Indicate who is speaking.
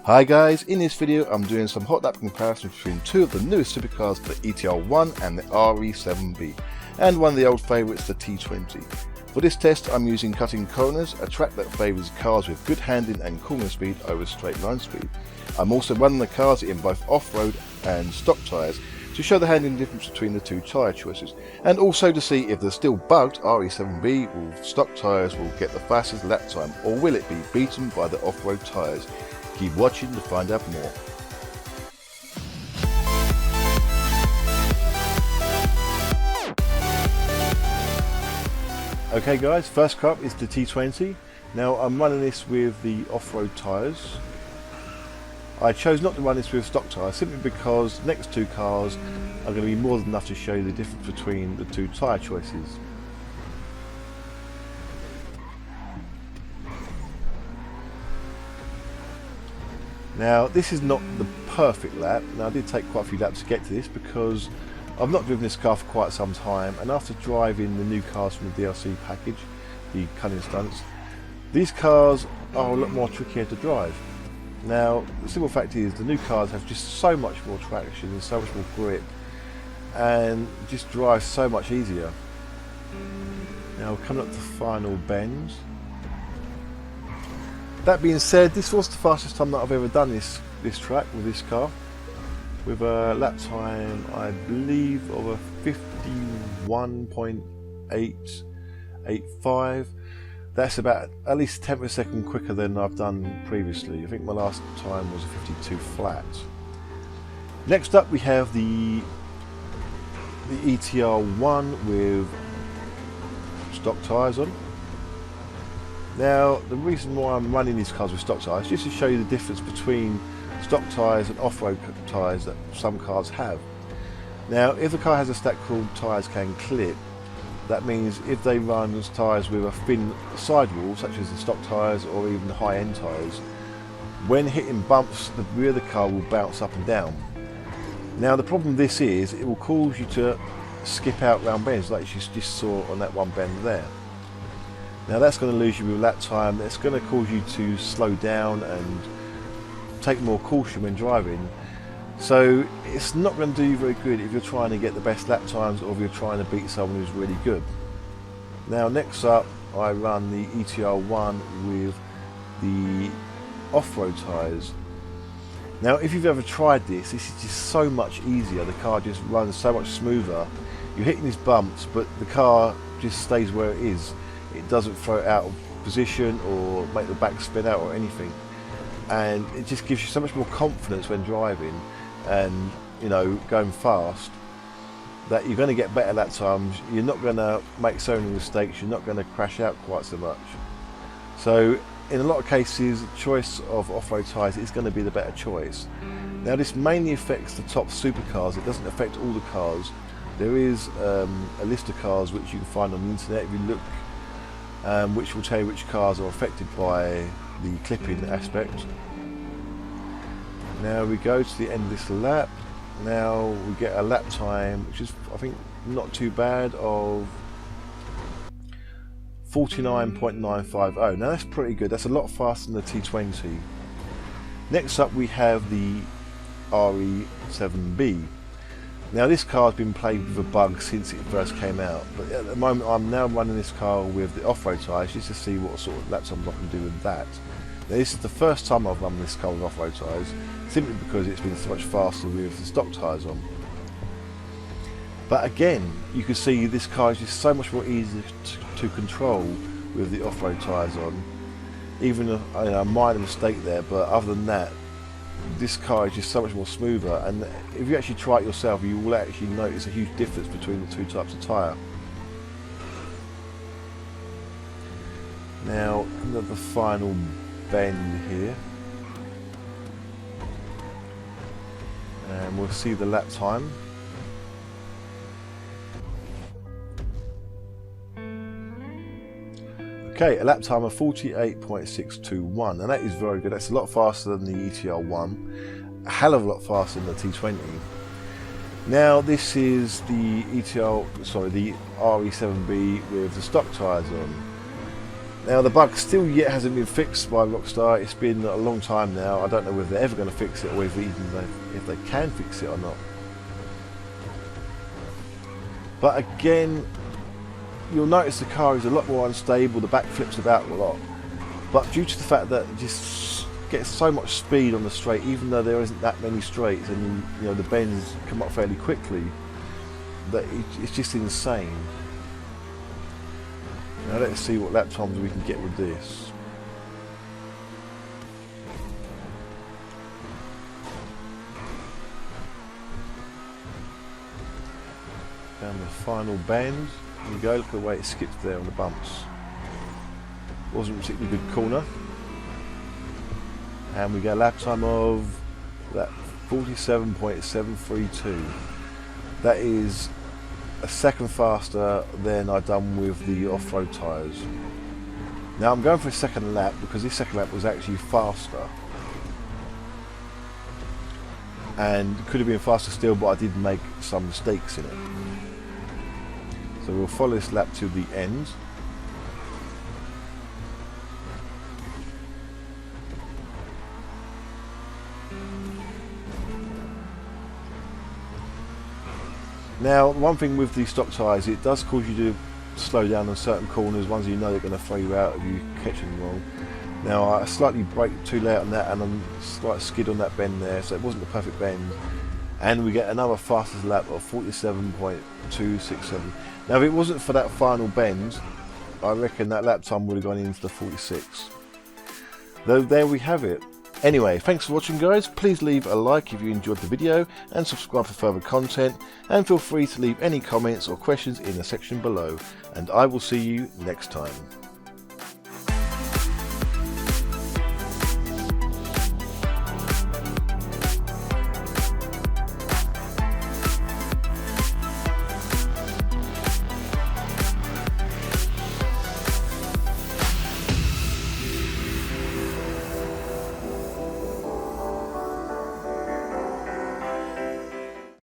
Speaker 1: Hi guys, in this video I'm doing some hot lap comparisons between two of the newest supercars, the ETR1 and the RE-7B, and one of the old favourites, the T20. For this test I'm using cutting corners, a track that favours cars with good handling and corner speed over straight line speed. I'm also running the cars in both off-road and stock tyres to show the handling difference between the two tyre choices, and also to see if the still bugged RE-7B with stock tyres will get the fastest lap time, or will it be beaten by the off-road tyres. Keep watching to find out more. Okay guys, first car up is the T20. Now I'm running this with the off-road tyres. I chose not to run this with stock tyres simply because the next two cars are going to be more than enough to show you the difference between the two tyre choices. Now this is not the perfect lap. Now I did take quite a few laps to get to this because I've not driven this car for quite some time, and after driving the new cars from the DLC package, the cunning stunts, these cars are a lot more trickier to drive. Now the simple fact is the new cars have just so much more traction and so much more grip and just drive so much easier. Now coming up to the final bends. That being said, this was the fastest time that I've ever done this track with this car, with a lap time I believe of a 51.885. That's about at least 10th of a second quicker than I've done previously. I think my last time was a 52 flat. Next up we have the ETR1 with stock tyres on. Now the reason why I'm running these cars with stock tyres is just to show you the difference between stock tyres and off-road tyres that some cars have. Now if the car has a stat called tyres can clip, that means if they run tyres with a thin sidewall such as the stock tyres or even the high-end tyres, when hitting bumps the rear of the car will bounce up and down. Now the problem with this is it will cause you to skip out round bends like you just saw on that one bend there. Now that's going to lose you with lap time. That's going to cause you to slow down and take more caution when driving. So it's not going to do you very good if you're trying to get the best lap times or if you're trying to beat someone who's really good. Now next up I run the ETR1 with the off-road tyres. Now if you've ever tried this is just so much easier. The car just runs so much smoother. You're hitting these bumps but the car just stays where it is. It doesn't throw it out of position or make the back spin out or anything, and it just gives you so much more confidence when driving and going fast, that you're going to get better lap times. You're not going to make so many mistakes, you're not going to crash out quite so much. So in a lot of cases the choice of off-road tyres is going to be the better choice. Now this mainly affects the top supercars, it doesn't affect all the cars. There is a list of cars which you can find on the internet if you look, which will tell you which cars are affected by the clipping aspect. Now we go to the end of this lap. Now we get a lap time which is, I think, not too bad, of 49.950. Now that's pretty good, that's a lot faster than the T20. Next up we have the RE-7B. Now this car has been plagued with a bug since it first came out, but at the moment I'm now running this car with the off-road tyres just to see what sort of lap times I can do with that. Now this is the first time I've run this car with off-road tyres, simply because it's been so much faster with the stock tyres on. But again, you can see this car is just so much more easy to control with the off-road tyres on. Even a minor mistake there, but other than that, this car is just so much more smoother, and if you actually try it yourself you will actually notice a huge difference between the two types of tyre. Now another final bend here, and we'll see the lap time. Okay, a lap time of 48.621, and that is very good. That's a lot faster than the ETR1, a hell of a lot faster than the T20. Now this is the RE-7B with the stock tyres on. Now the bug still yet hasn't been fixed by Rockstar. It's been a long time now. I don't know whether they're ever going to fix it or if they can fix it or not. But again, you'll notice the car is a lot more unstable. The back flips about a lot. But due to the fact that it just gets so much speed on the straight, even though there isn't that many straights and you know the bends come up fairly quickly, that it's just insane. Now let's see what lap times we can get with this. Down the final bend. Here we go, look at the way it skips there on the bumps. Wasn't a particularly good corner. And we get a lap time of that 47.732. That is a second faster than I've done with the off-road tyres. Now I'm going for a second lap because this second lap was actually faster. And could have been faster still, but I did make some mistakes in it. So we'll follow this lap to the end. Now, one thing with the stock tyres, it does cause you to slow down on certain corners, ones you know they're going to throw you out if you catch them wrong. Now, I slightly braked too late on that and I'm slight skid on that bend there, so it wasn't a perfect bend. And we get another fastest lap of 47.267. Now, if it wasn't for that final bend, I reckon that lap time would have gone into the 46. Though, there we have it. Anyway, thanks for watching guys. Please leave a like if you enjoyed the video and subscribe for further content, and feel free to leave any comments or questions in the section below, and I will see you next time.